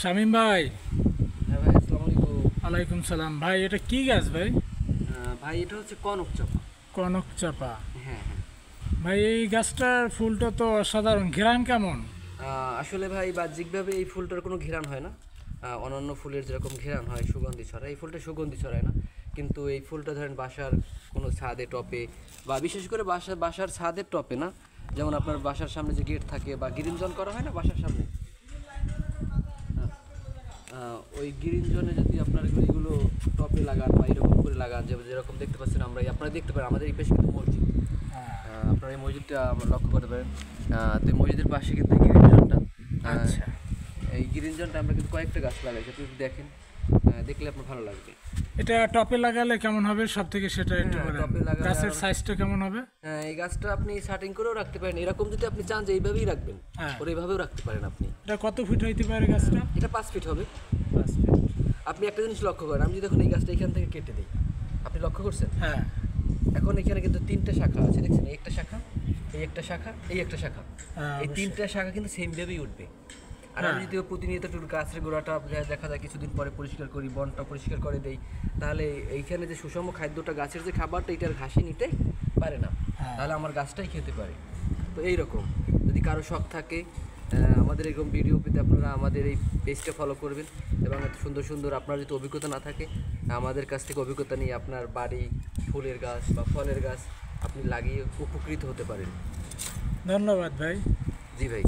শামীম ভাই। হ্যাঁ ভাই, আসসালামু আলাইকুম। ওয়ালাইকুম সালাম ভাই। এটা কি গাছ ভাই? ভাই এটা হচ্ছে কনক চাপা। কনক চাপা। হ্যাঁ হ্যাঁ। ভাই এই গাছটার ফুলটা তো অসাধারণ, ঘ্রাণ কেমন? আসলে ভাই বাহ্যিকভাবে এই ফুলটার কোনো ঘ্রাণ হয় না। অন্যান্য ফুলের যেরকম ঘ্রাণ হয় সুগন্ধি ছড়ায়, এই ফুলটা সুগন্ধি ছড়ায় না। কিন্তু এই ফুলটা ধরেন বাসার কোনো ছাদে টপে বা বিশেষ করে বাসার ছাদের টপে না, যেমন আপনার বাসার সামনে যে গেট থাকে বা গ্রিন জোন করা হয় না বাসার সামনে, ওই গ্রিন জোনে যদি আপনার এগুলো টপে লাগান বা এরকম করে লাগান, যেরকম দেখতে পাচ্ছেন আমরা, আপনারা দেখতে পারেন আমাদের এই পাশে কিন্তু মসজিদ। আপনারা এই মসজিদটা আমরা লক্ষ্য করতে পারেন। তো এই মসজিদের পাশে কিন্তু এই গ্রিন জোনটা, আচ্ছা, এই গ্রিন জোনটা আমরা কিন্তু কয়েকটা গাছ লাগাইছি, আপনি যদি দেখেন, দেখলে আপনার ভালো লাগবে। এটা টপে লাগালে কেমন হবে সব থেকে সেটা একটু বলেন। টপে লাগালে গাছের সাইজটা কেমন হবে? এই গাছটা আপনি শার্টিং করেও রাখতে পারেন, এরকম যদি আপনি চান যে এইভাবেই রাখবেন, হ্যাঁ। ওর এইভাবেও রাখতে পারেন আপনি। এটা কত ফিট হইতে পারে গাছটা? এটা 5 ফিট হবে। 5 ফিট। আপনি একটা জিনিস লক্ষ্য করেন, আমি যদি দেখুন এই গাছটা এখান থেকে কেটে দিই, আপনি লক্ষ্য করছেন? হ্যাঁ। এখন এখানে কিন্তু 3টে শাখা আছে, দেখছেন? এই একটা শাখা, এই একটা শাখা, এই একটা শাখা। এই 3টে শাখা কিন্তু সেম ভাবেই উঠবে। আর আমি যদি প্রতিনিয়ত একটু গাছের গোড়াটা দেখা যায় কিছুদিন পরে পরিষ্কার করি, বনটা পরিষ্কার করে দেই, তাহলে এইখানে যে সুষম খাদ্যটা, গাছের যে খাবারটা, এটার ঘাসে নিতে পারে না, তাহলে আমার গাছটাই খেতে পারে। তো এইরকম যদি কারো শখ থাকে, আমাদের এরকম ভিডিও পেতে আপনারা আমাদের এই পেজটা ফলো করবেন, এবং এত সুন্দর সুন্দর, আপনার যদি অভিজ্ঞতা না থাকে, আমাদের কাছ থেকে অভিজ্ঞতা নিয়ে আপনার বাড়ি ফুলের গাছ বা ফলের গাছ আপনি লাগিয়ে উপকৃত হতে পারেন। ধন্যবাদ ভাই। জি ভাই।